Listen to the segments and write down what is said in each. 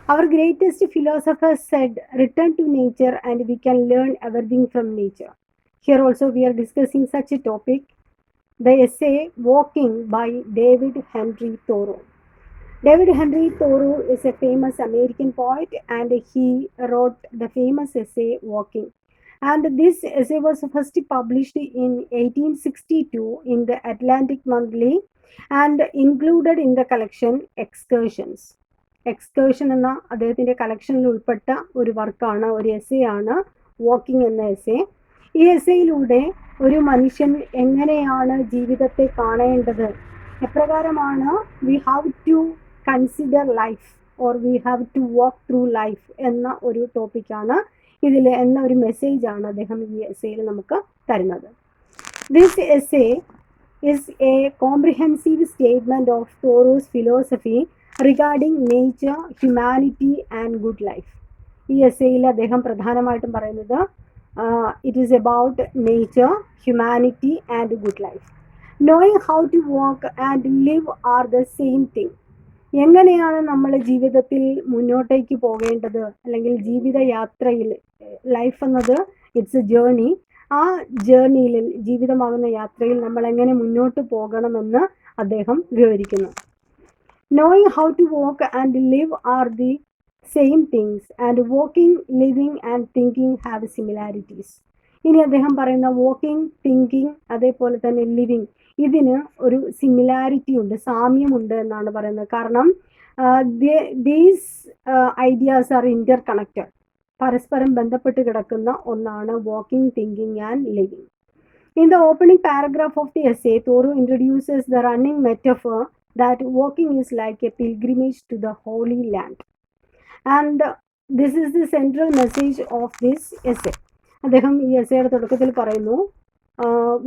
Our greatest philosopher said, return to nature and we can learn everything from nature. Here also we are discussing such a topic, the essay Walking by David Henry Thoreau. David Henry Thoreau is a famous American poet and he wrote the famous essay Walking. And this essay was first published in 1862 in the Atlantic Monthly and included in the collection Excursions. Excursion എന്ന അദ്ദേഹത്തിൻ്റെ കളക്ഷനിൽ ഉൾപ്പെട്ട ഒരു വർക്കാണ്, ഒരു essay ആണ് walking എന്ന essay. ഈ എസ്സേയിലൂടെ ഒരു മനുഷ്യൻ എങ്ങനെയാണ് ജീവിതത്തെ കാണേണ്ടത്, എപ്രകാരമാണ് we have to consider life or we have to walk through life എന്ന ഒരു ടോപ്പിക്കാണ് ഇതിൽ, എന്ന ഒരു മെസ്സേജാണ് അദ്ദേഹം ഈ എസ്സേയിൽ നമുക്ക് തരുന്നത്. This essay is a comprehensive statement of Thoreau's philosophy regarding nature, humanity and good life. ഈ എസ്സേയിൽ അദ്ദേഹം പ്രധാനമായിട്ടും പറയുന്നത് it is about nature, humanity and good life. Knowing how to walk and live are the same thing. എങ്ങനെയാണ് നമ്മൾ ജീവിതത്തിൽ മുന്നോട്ടേക്ക് പോകേണ്ടത്, അല്ലെങ്കിൽ ജീവിതയാത്രയിൽ, ലൈഫ് എന്നത് ഇറ്റ്സ് എ ജേർണി, ആ ജേർണിയിൽ, ജീവിതമാകുന്ന യാത്രയിൽ നമ്മൾ എങ്ങനെ മുന്നോട്ട് പോകണമെന്ന് അദ്ദേഹം വിവരിക്കുന്നു. Knowing how to walk and live are the same things and walking, living and thinking have similarities. ഇനി അദ്ദേഹം പറയുന്ന വാക്കിംഗ്, തിങ്കിങ്, അതേപോലെ തന്നെ ലിവിങ്, ഇതിന് ഒരു സിമിലാരിറ്റി ഉണ്ട്, സാമ്യമുണ്ട് എന്നാണ് പറയുന്നത്. കാരണം these ideas R Inter connected, പരസ്പരം ബന്ധപ്പെട്ട് കിടക്കുന്ന ഒന്നാണ് walking, thinking and living. In the opening paragraph of the essay, Thoreau introduces the running metaphor that walking is like a pilgrimage to the Holy Land. And this is the central message of this essay. അദ്ദേഹം ഈ എസ്സേയുടെ തുടക്കത്തിൽ പറയുന്നു,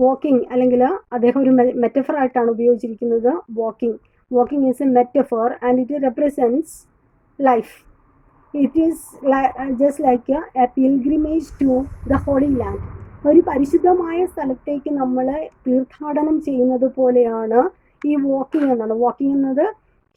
walking, അല്ലെങ്കിൽ അദ്ദേഹം ഒരു metaphor ആയിട്ടാണ് ഉപയോഗിച്ചിരിക്കുന്നത് walking. Walking is a metaphor and it represents life. It is just like a pilgrimage to the holy land. ഒരു പരിശുദ്ധമായ സ്ഥലത്തേക്ക് നമ്മൾ തീർത്ഥാടനം ചെയ്യുന്നത് പോലെയാണ് ഈ വാക്കിംഗ് എന്നാണ്. വാക്കിംഗ് എന്നത്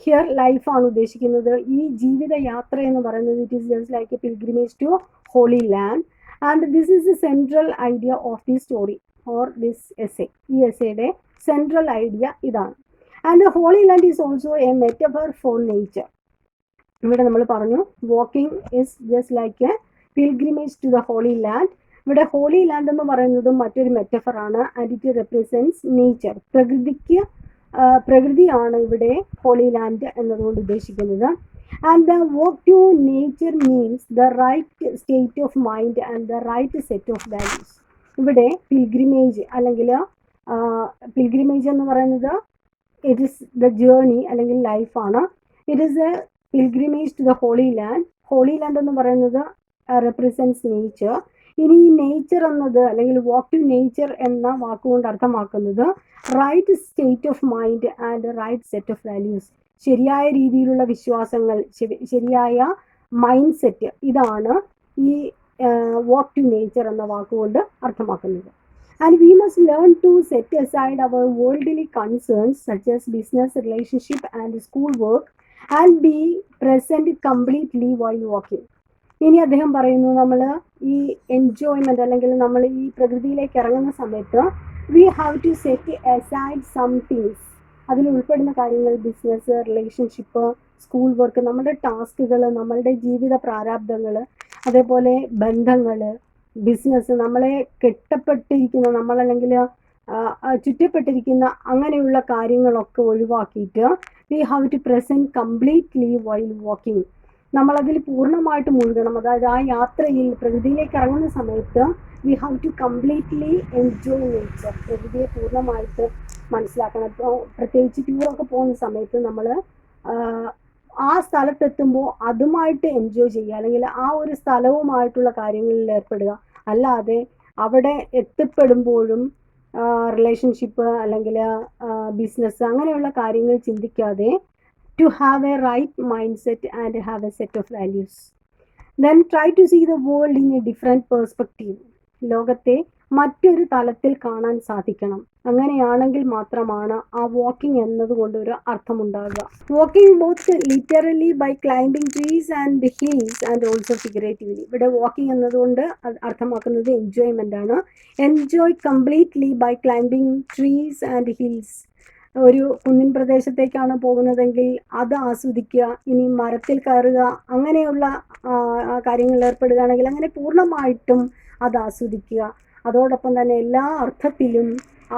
ഹിയർ ലൈഫാണ് ഉദ്ദേശിക്കുന്നത്. ഈ ജീവിതയാത്ര എന്ന് പറയുന്നത് it is just like a pilgrimage to holy land. And this is the central idea of the story or this essay. ഈ എസ്സേയുടെ സെൻട്രൽ ഐഡിയ ഇതാണ്. And the holy land is also a metaphor for nature. ഇവിടെ നമ്മൾ പറഞ്ഞു walking is just like a pilgrimage to the holy land. ഇവിടെ holy land എന്ന് പറയുന്നതും മറ്റൊരു മെറ്റഫറാണ്. And it represents nature. പ്രകൃതിയാണ് ഇവിടെ ഹോളി ലാൻഡ് എന്നതുകൊണ്ട് ഉദ്ദേശിക്കുന്നത്. And the walk to nature means the right state of mind and the right set of values. ഇവിടെ പിൽഗ്രിമേജ്, അല്ലെങ്കിൽ പിൽഗ്രിമേജ് എന്ന് പറയുന്നത് ഇറ്റ് ഈസ് ദ ജേർണി അല്ലെങ്കിൽ ലൈഫാണ്. It is a pilgrimage to the holy land. Holy land എന്ന് പറയുന്നത് represents nature. ഇനി ഈ നേച്ചർ എന്നത്, അല്ലെങ്കിൽ വാക്ക് ടു നേച്ചർ എന്ന വാക്കുകൊണ്ട് അർത്ഥമാക്കുന്നത് right state of mind and right set of values. ശരിയായ രീതിയിലുള്ള വിശ്വാസങ്ങൾ, ശരിയായ മൈൻഡ് സെറ്റ്, ഇതാണ് ഈ വാക്ക് ടു നേച്ചർ എന്ന വാക്കുകൊണ്ട് അർത്ഥമാക്കുന്നത്. And we must learn to set aside our worldly concerns such as business, relationship and school work and be present completely while walking. ഇനി അദ്ദേഹം പറയുന്നു, നമ്മൾ ഈ എൻജോയ്മെൻറ്റ്, അല്ലെങ്കിൽ നമ്മൾ ഈ പ്രകൃതിയിലേക്ക് ഇറങ്ങുന്ന സമയത്ത് we have to set aside some things. അതിൽ ഉൾപ്പെടുന്ന കാര്യങ്ങൾ ബിസിനസ്, റിലേഷൻഷിപ്പ്, സ്കൂൾ വർക്ക്, നമ്മുടെ ടാസ്കുകൾ, നമ്മളുടെ ജീവിത പ്രാരാബ്ദങ്ങൾ, അതേപോലെ ബന്ധങ്ങൾ, ബിസിനസ്, നമ്മളെ കെട്ടപ്പെട്ടിരിക്കുന്ന, നമ്മളല്ലെങ്കിൽ ചുറ്റപ്പെട്ടിരിക്കുന്ന അങ്ങനെയുള്ള കാര്യങ്ങളൊക്കെ ഒഴിവാക്കിയിട്ട് we have to present completely while walking. നമ്മളതിൽ പൂർണ്ണമായിട്ട് മുഴുകണം. അതായത് ആ യാത്രയിൽ പ്രകൃതിയിലേക്ക് ഇറങ്ങുന്ന സമയത്ത് we have to completely enjoy nature. പ്രകൃതിയെ പൂർണ്ണമായിട്ട് മനസ്സിലാക്കണം. ഇപ്പോൾ പ്രത്യേകിച്ച് ടൂറൊക്കെ പോകുന്ന സമയത്ത് നമ്മൾ ആ സ്ഥലത്തെത്തുമ്പോൾ അതുമായിട്ട് എൻജോയ് ചെയ്യുക, അല്ലെങ്കിൽ ആ ഒരു സ്ഥലവുമായിട്ടുള്ള കാര്യങ്ങളിൽ ഏർപ്പെടുക. അല്ലാതെ അവിടെ എത്തിപ്പെടുമ്പോഴും റിലേഷൻഷിപ്പ് അല്ലെങ്കിൽ ബിസിനസ് അങ്ങനെയുള്ള കാര്യങ്ങൾ ചിന്തിക്കാതെ to have a right mindset and have a set of values. Then try to see the world in a different perspective. ലോകത്തെ മറ്റൊരു തലത്തിൽ കാണാൻ സാധിക്കണം. അങ്ങനെയാണെങ്കിൽ മാത്രമാണ് ആ വാക്കിംഗ് എന്നതുകൊണ്ട് ഒരു അർത്ഥമുണ്ടാകുക. Walking both literally by climbing trees and hills and also figuratively. ഇവിടെ വാക്കിംഗ് എന്നതുകൊണ്ട് അർത്ഥമാക്കുന്നത് എൻജോയ്മെൻ്റ് ആണ്. Enjoy completely by climbing trees and hills. ഒരു കുന്നിൻ പ്രദേശത്തേക്കാണ് പോകുന്നതെങ്കിൽ അത് ആസ്വദിക്കുക. ഇനി മരത്തിൽ കയറുക അങ്ങനെയുള്ള കാര്യങ്ങളിൽ ഏർപ്പെടുകയാണെങ്കിൽ അങ്ങനെ പൂർണ്ണമായിട്ടും അത് ആസ്വദിക്കുക. അതോടൊപ്പം തന്നെ എല്ലാ അർത്ഥത്തിലും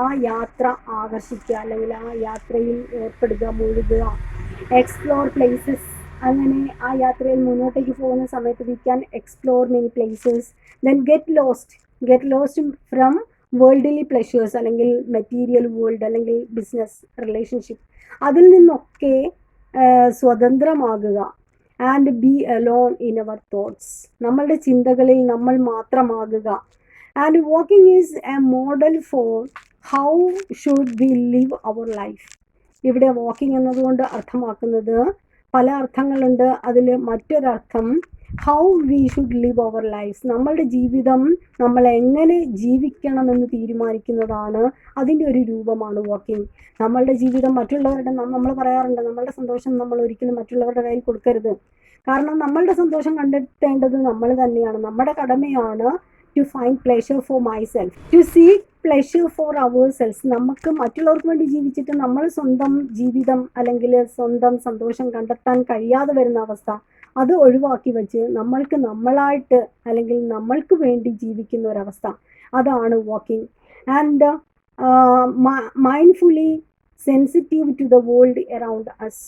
ആ യാത്ര ആകർഷിക്കുക, അല്ലെങ്കിൽ ആ യാത്രയിൽ ഏർപ്പെടുക, മുഴുകുക. Explore places. അങ്ങനെ ആ യാത്രയിൽ മുന്നോട്ടേക്ക് പോകുന്ന സമയത്ത് we can explore many places. Then get lost from worldly pleasures, അല്ലെങ്കിൽ മെറ്റീരിയൽ വേൾഡ്, അല്ലെങ്കിൽ ബിസിനസ് റിലേഷൻഷിപ്പ്, അതിൽ നിന്നൊക്കെ സ്വതന്ത്രമാകുക. And be alone in our thoughts. നമ്മളുടെ ചിന്തകളിൽ നമ്മൾ മാത്രമാകുക. And walking is a model for how should we live our life. ഇവിടെ വാക്കിംഗ് എന്നതുകൊണ്ട് അർത്ഥമാക്കുന്നത് പല അർത്ഥങ്ങളുണ്ട്. അതിൽ മറ്റൊരർത്ഥം how we should live our life. നമ്മളുടെ ജീവിതം നമ്മൾ എങ്ങനെ ജീവിക്കണമെന്ന് തീരുമാനിക്കുന്നതാണ്, അതിൻ്റെ ഒരു രൂപമാണ് വാക്കിംഗ്. നമ്മളുടെ ജീവിതം മറ്റുള്ളവരുടെ, നമ്മൾ പറയാറുണ്ട് നമ്മളുടെ സന്തോഷം നമ്മൾ ഒരിക്കലും മറ്റുള്ളവരുടെ കയ്യിൽ കൊടുക്കരുത്. കാരണം നമ്മളുടെ സന്തോഷം കണ്ടെത്തേണ്ടത് നമ്മൾ തന്നെയാണ്. നമ്മുടെ കടമയാണ് to find pleasure for myself, to seek pleasure for our selves. നമുക്ക് മറ്റുള്ളവർക്ക് വേണ്ടി ജീവിച്ചിട്ട് നമ്മൾ സ്വന്തം ജീവിതം അല്ലെങ്കിൽ സ്വന്തം സന്തോഷം കണ്ടെത്താൻ കഴിയാതെ വരുന്ന അവസ്ഥ, അത് ഒഴിവാക്കി വെച്ച് നമ്മൾക്ക് നമ്മളായിട്ട് അല്ലെങ്കിൽ നമ്മൾക്ക് വേണ്ടി ജീവിക്കുന്ന ഒരവസ്ഥ, അതാണ് walking. And mindfully sensitive to the world around us.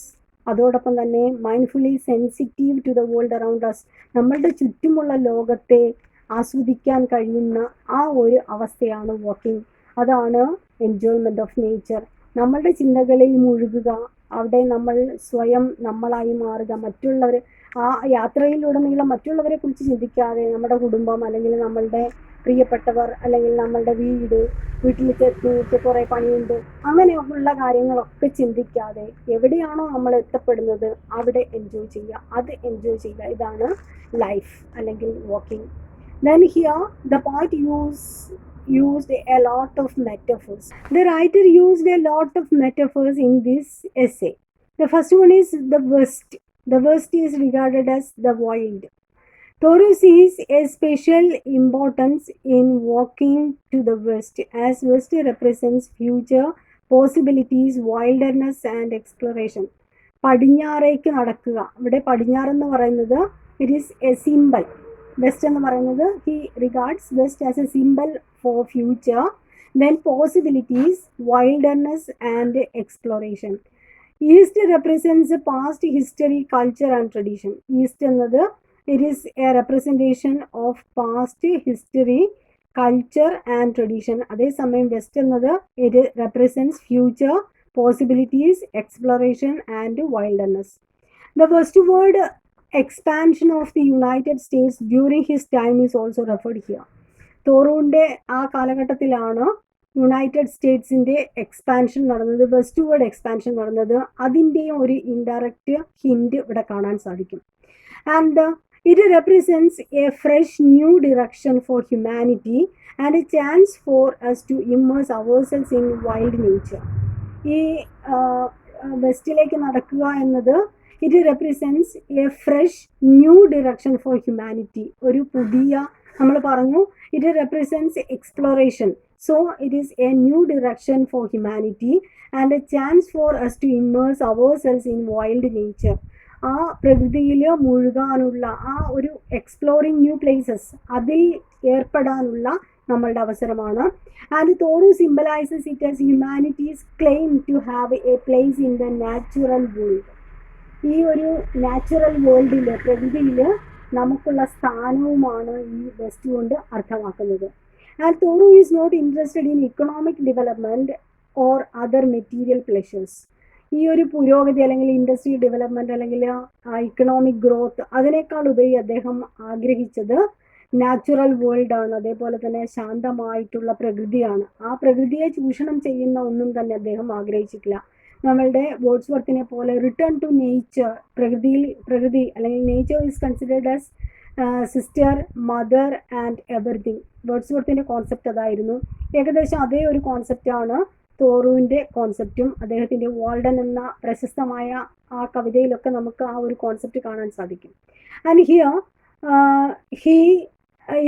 അതോടൊപ്പം തന്നെ mindfully sensitive to the world around us. നമ്മളുടെ ചുറ്റുമുള്ള ലോകത്തെ ആസ്വദിക്കാൻ കഴിയുന്ന ആ ഒരു അവസ്ഥയാണ് വാക്കിംഗ്. അതാണ് എൻജോയ്മെൻ്റ് ഓഫ് നേച്ചർ. നമ്മളുടെ ചിന്തകളിൽ മുഴുകുക, അവിടെ നമ്മൾ സ്വയം നമ്മളായി മാറുക. മറ്റുള്ളവർ ആ യാത്രയിലുടനീളം മറ്റുള്ളവരെ കുറിച്ച് ചിന്തിക്കാതെ നമ്മുടെ കുടുംബം, അല്ലെങ്കിൽ നമ്മളുടെ പ്രിയപ്പെട്ടവർ, അല്ലെങ്കിൽ നമ്മളുടെ വീട്ടിൽ ചെത്തിയിട്ട് കുറേ പണിയുണ്ട്, അങ്ങനെയുള്ള കാര്യങ്ങളൊക്കെ ചിന്തിക്കാതെ എവിടെയാണോ നമ്മൾ എത്തപ്പെടുന്നത് അവിടെ എൻജോയ് ചെയ്യുക, അത് എൻജോയ് ചെയ്യുക. ഇതാണ് ലൈഫ് അല്ലെങ്കിൽ walking. Then here the poet used a lot of metaphors. The writer used a lot of metaphors in this essay. The first one is the West. The West is regarded as the wild. Thoreau sees a special importance in walking to the West, as West represents future possibilities, wilderness and exploration. പടിഞ്ഞാറേക്ക് നടക്കുക. ഇവിടെ പടിഞ്ഞാറെന്ന് പറയുന്നത് it is a symbol. West എന്ന് പറയുന്നത് he regards west as a symbol for future, then possibilities, wilderness and exploration. East represents past history, culture and tradition. East എന്നത് it is a representation of past history, culture and tradition. അതേസമയം west എന്നത് it represents future, possibilities, exploration and wilderness. The westward expansion of the United States during his time is also referred here. തോറൂൻ്റെ ആ കാലഘട്ടത്തിലാണ് United സ്റ്റേറ്റ്സിൻ്റെ expansion നടന്നത്, westward expansion നടന്നത്. അതിൻ്റെയും ഒരു ഇൻഡയറക്റ്റ് ഹിൻഡ് ഇവിടെ കാണാൻ സാധിക്കും. And it represents a fresh new direction for humanity and a chance for us to immerse ourselves in wild nature. ഈ വെസ്റ്റിലേക്ക് നടക്കുക എന്നത് it represents a fresh new direction for humanity. ഒരു പുതിയ, നമ്മൾ പറഞ്ഞു it represents exploration. So it is a new direction for humanity and a chance for us to immerse ourselves in wild nature. ആ പ്രകൃതിയിൽ മുഴുകാനുള്ള, ആ ഒരു എക്സ്പ്ലോറിങ് ന്യൂ പ്ലേസസ്, അതിൽ ഏർപ്പെടാനുള്ള നമ്മളുടെ അവസരമാണ്. And Thoreau symbolises it as humanity's claim to have a place in the natural world. ഈ ഒരു നാച്ചുറൽ വേൾഡിൽ, പ്രകൃതിയിൽ നമുക്കുള്ള സ്ഥാനവുമാണ് ഈ വെസ്റ്റ് കൊണ്ട് അർത്ഥമാക്കുന്നത്. And Thoreau is not interested in economic development or other material pleasures. ഈ ഒരു പുരോഗതി അല്ലെങ്കിൽ ഇൻഡസ്ട്രി ഡെവലപ്മെൻറ്റ് അല്ലെങ്കിൽ ഇക്കണോമിക് ഗ്രോത്ത്, അതിനേക്കാൾ ഉപരി അദ്ദേഹം ആഗ്രഹിച്ചത് നാച്ചുറൽ വേൾഡാണ്. അതേപോലെ തന്നെ ശാന്തമായിട്ടുള്ള പ്രകൃതിയാണ്. ആ പ്രകൃതിയെ ചൂഷണം ചെയ്യുന്ന ഒന്നും തന്നെ അദ്ദേഹം ആഗ്രഹിച്ചിട്ടില്ല. നമ്മളുടെ വേർഡ്സ്വർത്തിനെ പോലെ റിട്ടേൺ ടു നേച്ചർ, പ്രകൃതി അല്ലെങ്കിൽ nature is considered as sister, mother and everything. വേർഡ്സ്വർത്തിൻ്റെ കോൺസെപ്റ്റ് അതായിരുന്നു. ഏകദേശം അതേ ഒരു കോൺസെപ്റ്റാണ് തോറുവിൻ്റെ കോൺസെപ്റ്റും. അദ്ദേഹത്തിൻ്റെ വാൾഡൻ എന്ന പ്രശസ്തമായ ആ കവിതയിലൊക്കെ നമുക്ക് ആ ഒരു കോൺസെപ്റ്റ് കാണാൻ സാധിക്കും. And here he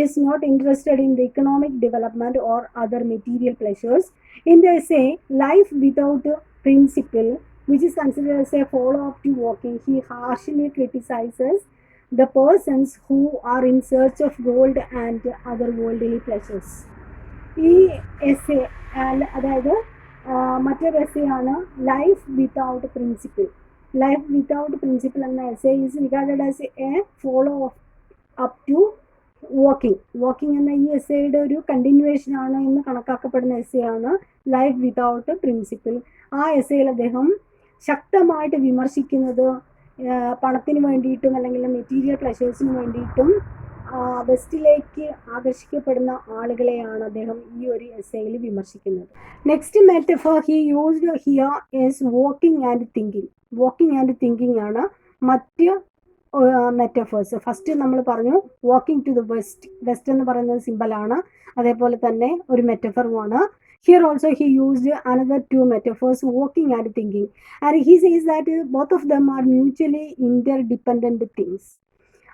is not interested in the economic development or other material pleasures. In the essay Life Without Principle, which is considered as a follow-up to walking, he harshly criticizes the persons who are in search of gold and other worldly pleasures. ഈ essay അതായത് മറ്റൊരു essay ആണ് life without principle. Life without principle എന്ന essay is regarded as a follow up to walking എന്ന ഈ എസ്സേയുടെ ഒരു continuation ആണ് എന്ന് കണക്കാക്കപ്പെടുന്ന എസ്സേ ആണ് ലൈഫ് വിതൗട്ട് പ്രിൻസിപ്പിൾ. ആ എസ്സേയിൽ അദ്ദേഹം ശക്തമായിട്ട് വിമർശിക്കുന്നത് പണത്തിന് വേണ്ടിയിട്ടും അല്ലെങ്കിൽ മെറ്റീരിയൽ പ്ലഷേഴ്സിന് വേണ്ടിയിട്ടും വെസ്റ്റിലേക്ക് ആകർഷിക്കപ്പെടുന്ന ആളുകളെയാണ് അദ്ദേഹം ഈ ഒരു എസ്സേയിൽ വിമർശിക്കുന്നത്. Next metaphor he used here is walking and thinking ആണ് മറ്റ് മെറ്റഫേഴ്സ്. ഫസ്റ്റ് നമ്മൾ പറഞ്ഞു വാക്കിംഗ് ടു ദ വെസ്റ്റ് എന്ന് പറയുന്നത് സിമ്പലാണ്, അതേപോലെ തന്നെ ഒരു മെറ്റഫറുമാണ്. Here also he used another two metaphors, walking and thinking, and he says that both of them are mutually interdependent things.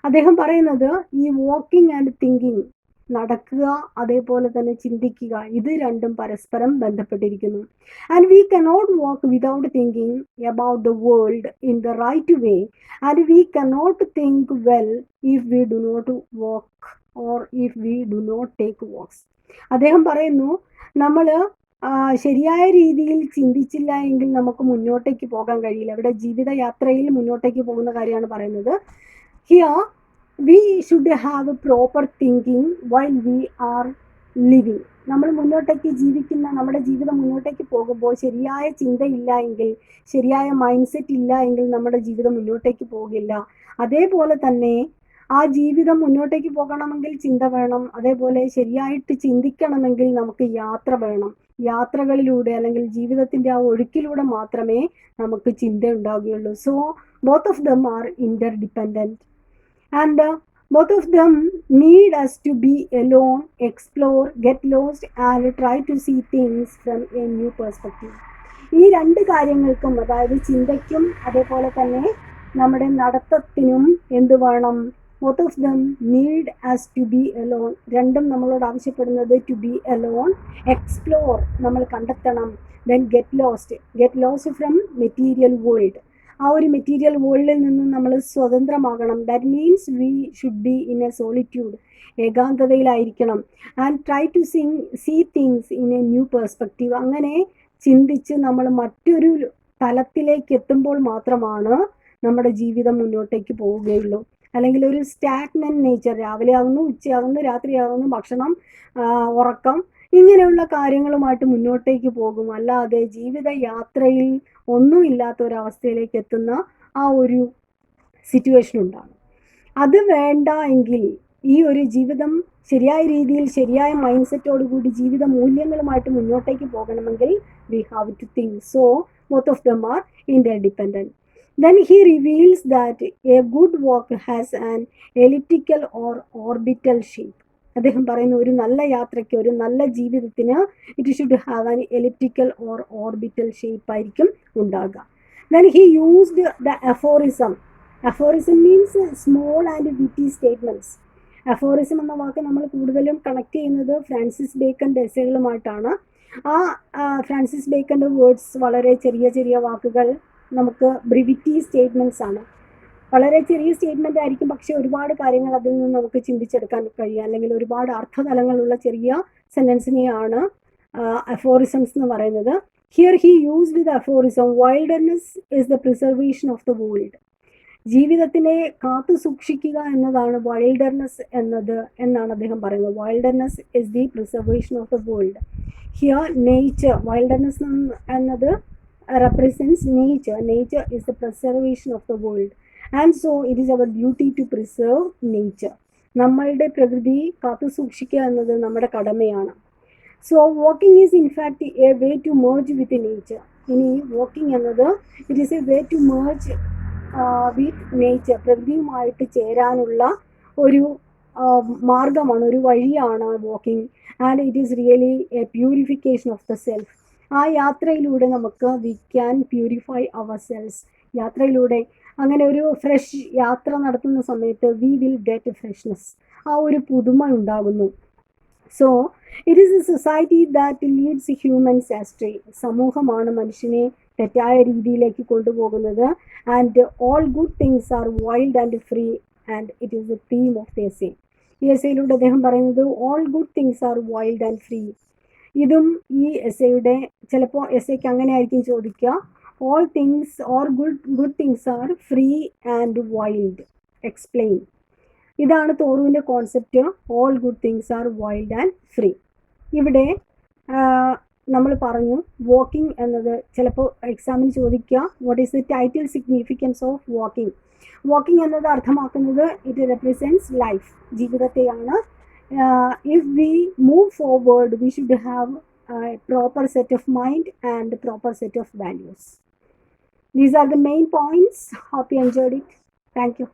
അദ്ദേഹം പറയുന്നത് ഈ വാക്കിംഗ് ആൻഡ് തിങ്കിങ്, നടക്കുക അതേപോലെ തന്നെ ചിന്തിക്കുക, ഇത് രണ്ടും പരസ്പരം ബന്ധപ്പെട്ടിരിക്കുന്നു. And we cannot walk without thinking about the world in the right way, and we cannot think well if we do not walk or if we do not take walks. അദ്ദേഹം പറയുന്നു നമ്മൾ ശരിയായ രീതിയിൽ ചിന്തിച്ചില്ല എങ്കിൽ നമുക്ക് മുന്നോട്ടേക്ക് പോകാൻ കഴിയില്ല. ഇവിടെ ജീവിതയാത്രയിൽ മുന്നോട്ടേക്ക് പോകുന്ന കാര്യമാണ് പറയുന്നത്. Here we should have proper thinking while we are living. നമ്മൾ മുന്നോട്ടേക്ക് നമ്മുടെ ജീവിതം മുന്നോട്ടേക്ക് പോകുമ്പോൾ ശരിയായ ചിന്തയില്ല എങ്കിൽ, ശരിയായ മൈൻഡ് സെറ്റ് ഇല്ല എങ്കിൽ നമ്മുടെ ജീവിതം മുന്നോട്ടേക്ക് പോകില്ല. അതേപോലെ തന്നെ ആ ജീവിതം മുന്നോട്ടേക്ക് പോകണമെങ്കിൽ ചിന്ത വേണം, അതേപോലെ ശരിയായിട്ട് ചിന്തിക്കണമെങ്കിൽ നമുക്ക് യാത്ര വേണം. യാത്രകളിലൂടെ അല്ലെങ്കിൽ ജീവിതത്തിൻ്റെ ആ ഒഴുക്കിലൂടെ മാത്രമേ നമുക്ക് ചിന്ത ഉണ്ടാവുകയുള്ളൂ. So both of them are interdependent and both of them need us to be alone, explore, get lost and try to see things from a new perspective. ഈ രണ്ട് കാര്യങ്ങൾക്കും, അതായത് ചിന്തയ്ക്കും അതേപോലെ തന്നെ നമ്മുടെ നടത്തത്തിനും എന്ത് വേണം? both of them need us to be alone. രണ്ടും നമ്മളോട് ആവശ്യപ്പെടുന്നത് to be alone, explore നമ്മൾ കണ്ടെത്തണം, then get lost from material world. ആ ഒരു മെറ്റീരിയൽ വേൾഡിൽ നിന്നും നമ്മൾ സ്വതന്ത്രമാകണം. That means we should be in a solitude, ഏകാന്തതയിലായിരിക്കണം. And try to see things in a new perspective. അങ്ങനെ ചിന്തിച്ച് നമ്മൾ മറ്റൊരു തലത്തിലേക്ക് എത്തുമ്പോൾ മാത്രമാണ് നമ്മുടെ ജീവിതം മുന്നോട്ടേക്ക് പോവുകയുള്ളൂ. അല്ലെങ്കിൽ ഒരു സ്റ്റാഗ്നന്റ് നേച്ചർ, രാവിലെ ആകുന്നു, ഉച്ചയാകുന്നു, രാത്രിയാകുന്നു, ഭക്ഷണം, ഉറക്കം, ഇങ്ങനെയുള്ള കാര്യങ്ങളുമായിട്ട് മുന്നോട്ടേക്ക് പോകും. അല്ലാതെ ജീവിത യാത്രയിൽ ഒന്നുമില്ലാത്ത ഒരവസ്ഥയിലേക്ക് എത്തുന്ന ആ ഒരു സിറ്റുവേഷൻ ഉണ്ടാകും. അത് വേണ്ട എങ്കിൽ ഈ ഒരു ജീവിതം ശരിയായ രീതിയിൽ ശരിയായ മൈൻഡ് സെറ്റോടുകൂടി ജീവിത മൂല്യങ്ങളുമായിട്ട് മുന്നോട്ടേക്ക് പോകണമെങ്കിൽ we have to think. So both of them are interdependent. Then he reveals that a good walk has an elliptical or orbital shape. അദ്ദേഹം പറയുന്നു ഒരു നല്ല യാത്രയ്ക്ക്, ഒരു നല്ല ജീവിതത്തിന് it should have an elliptical or orbital shape ആയിരിക്കും ഉണ്ടാകുക. Then he used the aphorism. Aphorism means small and witty statements. Aphorism എന്ന വാക്ക് നമ്മൾ കൂടുതലും കണക്ട് ചെയ്യുന്നത് ഫ്രാൻസിസ് ബേക്കൻ്റെ എസ്സേകളുമായിട്ടാണ്. ആ ഫ്രാൻസിസ് ബേക്കൻ്റെ വേർഡ്സ് വളരെ ചെറിയ ചെറിയ വാക്കുകൾ, നമുക്ക് ബ്രിവിറ്റി സ്റ്റേറ്റ്മെൻറ്റ്സ് ആണ്. വളരെ ചെറിയ സ്റ്റേറ്റ്മെൻ്റ് ആയിരിക്കും, പക്ഷേ ഒരുപാട് കാര്യങ്ങൾ അതിൽ നിന്ന് നമുക്ക് ചിന്തിച്ചെടുക്കാൻ കഴിയും. അല്ലെങ്കിൽ ഒരുപാട് അർത്ഥതലങ്ങളുള്ള ചെറിയ സെൻറ്റൻസിനെയാണ് അഫോറിസംസ് എന്ന് പറയുന്നത്. Here he used the aphorism wilderness is the preservation of the world. ജീവിതത്തിനെ കാത്തു സൂക്ഷിക്കുക എന്നതാണ് വൈൽഡർനെസ് എന്നാണ് അദ്ദേഹം പറയുന്നത്. Wilderness is the preservation of the world. Here nature, wilderness എന്നത് represents nature. Nature is the preservation of the world, and so it is our duty to preserve nature. നമ്മളുടെ പ്രകൃതി കാത്തു സൂക്ഷിക്കുക എന്നത് നമ്മുടെ കടമയാണ്. So walking is in fact a way to merge with nature. ഇനി walking എന്നത് it is a way to merge with nature, പ്രകൃതിയുമായിട്ട് ചേരാനുള്ള ഒരു മാർഗമാണ്, ഒരു വഴിയാണ് walking. And it is really a purification of the self. ആ യാത്രയിലൂടെ നമുക്ക് we can purify our selves. യാത്രയിലൂടെ അങ്ങനെ ഒരു ഫ്രഷ് യാത്ര നടത്തുന്ന സമയത്ത് വി വിൽ ഗെറ്റ് ഫ്രഷ്നെസ്, ആ ഒരു പുതുമ ഉണ്ടാകുന്നു. So it is a society that leads humans astray. സമൂഹമാണ് മനുഷ്യനെ തെറ്റായ രീതിയിലേക്ക് കൊണ്ടുപോകുന്നത്. And all good things are wild and free and it is the theme of the essay. ഈ എസ്സേയിലൂടെ അദ്ദേഹം പറയുന്നത് all good things are wild and free. ഇതും ഈ എസ്സേയുടെ ചിലപ്പോൾ എസ്സേക്ക് അങ്ങനെ ആയിരിക്കും ചോദിക്കുക, all things or good things are free and wild, explain. ഇതാണ് തോറുവിൻ്റെ concept, all good things are wild and free. ഇവിടെ നമ്മൾ പറഞ്ഞു വാക്കിംഗ് എന്നത് ചിലപ്പോൾ എക്സാമിന് ചോദിക്കുക, what is the title significance of walking. Walking എന്നത് അർത്ഥമാക്കുന്നത് ഇറ്റ് റെപ്രസെൻറ്റ്സ് ലൈഫ്, ജീവിതത്തെയാണ്. If we move forward, we should have a proper set of mind and proper set of values. These are the main points. Hope you enjoyed it. Thank you.